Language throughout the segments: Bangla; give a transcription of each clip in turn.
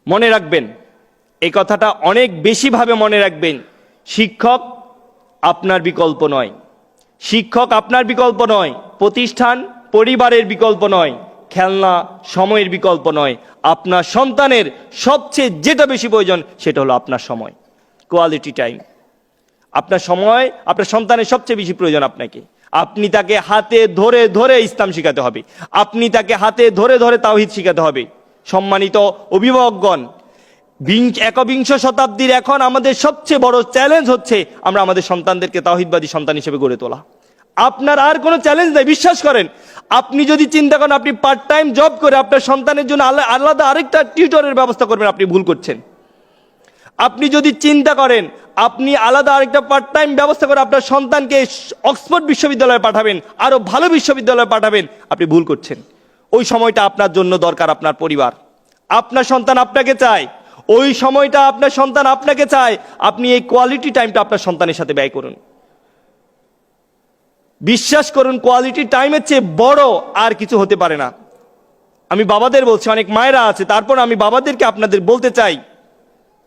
মনে রাখবেন, এই কথাটা অনেক বেশিভাবে মনে রাখবেন, শিক্ষক আপনার বিকল্প নয়, শিক্ষক আপনার বিকল্প নয়, প্রতিষ্ঠান পরিবারের বিকল্প নয়, খেলনা সময়ের বিকল্প নয়। আপনার সন্তানের সবচেয়ে যেটা বেশি প্রয়োজন সেটা হলো আপনার সময়, কোয়ালিটি টাইম। আপনার সময় আপনার সন্তানের সবচেয়ে বেশি প্রয়োজন আপনাকে। আপনি তাকে হাতে ধরে ধরে ইসলাম শিখাতে হবে, আপনি তাকে হাতে ধরে ধরে তাওহীদ শিখাতে হবে। সম্মানিত অভিভাবকগণ, একবিংশ শতাব্দীর এখন আমাদের সবচেয়ে বড় চ্যালেঞ্জ হচ্ছে আমরা আমাদের সন্তানদেরকে তাওহীদবাদী সন্তান হিসেবে গড়ে তোলা। আপনার আর কোনো চ্যালেঞ্জ নেই, বিশ্বাস করেন। আপনি যদি চিন্তা করেন আপনি পার্ট টাইম জব করে আপনার সন্তানের জন্য আলাদা আরেকটা টিউটরের ব্যবস্থা করবেন, আপনি ভুল করছেন। আপনি যদি চিন্তা করেন আপনি আলাদা আরেকটা পার্ট টাইম ব্যবস্থা করে আপনার সন্তানকে অক্সফোর্ড বিশ্ববিদ্যালয়ে পাঠাবেন, আরো ভালো বিশ্ববিদ্যালয়ে পাঠাবেন, আপনি ভুল করছেন। ওই সময়টা আপনার জন্য দরকার, আপনার পরিবার, আপনার সন্তান আপনাকে চায়, ওই সময়টা আপনার সন্তান আপনাকে চায়। আপনি এই কোয়ালিটি টাইমটা আপনার সন্তানের সাথে ব্যয় করুন। বিশ্বাস করুন, কোয়ালিটি টাইমের চেয়ে বড় আর কিছু হতে পারে না। আমি বাবাদের বলছি, অনেক মায়েরা আছে, তারপর আমি বাবাদেরকে আপনাদের বলতে চাই,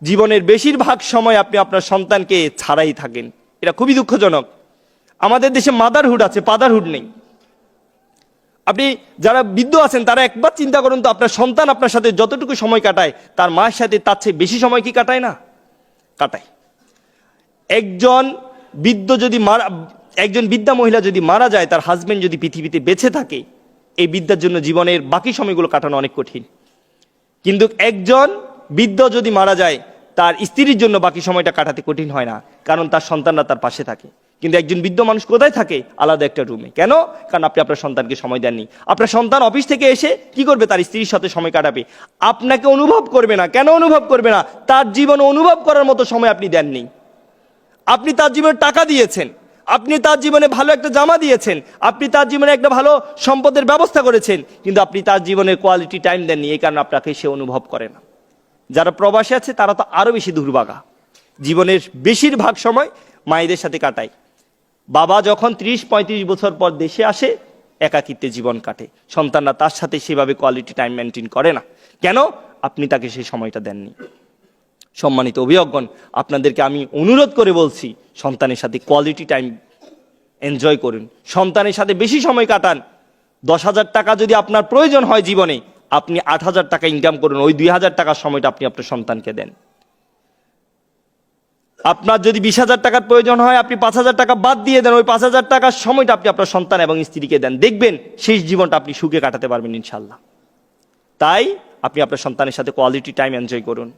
জীবনের বেশিরভাগ সময় আপনি আপনার সন্তানকে ছাড়াই থাকেন। এটা খুবই দুঃখজনক। আমাদের দেশে মাদারহুড আছে, ফাদারহুড নেই। আপনি যারা বৃদ্ধ আছেন তারা একবার চিন্তা করুন তো, আপনার সন্তান আপনার সাথে যতটুকু সময় কাটায় তার মায়ের সাথে তার চেয়ে বেশি সময় কি কাটায় না? কাটায়। একজন বৃদ্ধা মহিলা যদি মারা যায়, তার হাজবেন্ড যদি পৃথিবীতে বেঁচে থাকে, এই বৃদ্ধার জন্য জীবনের বাকি সময়গুলো কাটানো অনেক কঠিন। কিন্তু একজন বৃদ্ধ যদি মারা যায়, তার স্ত্রীর জন্য বাকি সময়টা কাটাতে কঠিন হয় না, কারণ তার সন্তানরা তার পাশে থাকে। কিন্তু একজন বৃদ্ধ মানুষ কোথায় থাকে? আলাদা একটা রুমে। কেন? কারণ আপনি আপনার সন্তানকে সময় দেননি। আপনার সন্তান অফিস থেকে এসে কি করবে? তার স্ত্রীর সাথে সময় কাটাবে, আপনাকে অনুভব করবে না। কেন অনুভব করবে না? তার জীবন অনুভব করার মতো সময় আপনি দেননি। আপনি তার জীবনে টাকা দিয়েছেন, আপনি তার জীবনে ভালো একটা জামা দিয়েছেন, আপনি তার জীবনে একটা ভালো সম্পদের ব্যবস্থা করেছেন, কিন্তু আপনি তার জীবনের কোয়ালিটি টাইম দেননি। এই কারণে আপনাকে সে অনুভব করে না। যারা প্রবাসী আছে তারা তো আরো বেশি দুর্ভাগা, জীবনের বেশিরভাগ সময় মায়েদের সাথে কাটায়। বাবা যখন 30-35 বছর পর দেশে আসে, একাকিত্বে জীবন কাটে, সন্তানরা তার সাথে সেভাবে কোয়ালিটি টাইম মেনটেন করে না। কেন? আপনি তাকে সেই সময়টা দেননি। সম্মানিত অভিভাবকগণ, আপনাদেরকে আমি অনুরোধ করে বলছি, সন্তানের সাথে কোয়ালিটি টাইম এনজয় করুন, সন্তানের সাথে বেশি সময় কাটান। 10,000 টাকা যদি আপনার প্রয়োজন হয় জীবনে, আপনি 8,000 টাকা ইনকাম করুন, ওই 2,000 টাকার সময়টা আপনি আপনার সন্তানকে দেন। আপনার যদি 20,000 টাকার প্রয়োজন হয়, আপনি 5,000 টাকা বাদ দিয়ে দেন, ওই 5,000 টাকার সময়টা আপনি আপনার সন্তান এবং স্ত্রীকে দেন। দেখবেন শেষ জীবনটা আপনি সুখে কাটাতে পারবেন ইনশাল্লাহ। তাই আপনি আপনার সন্তানের সাথে কোয়ালিটি টাইম এনজয় করুন।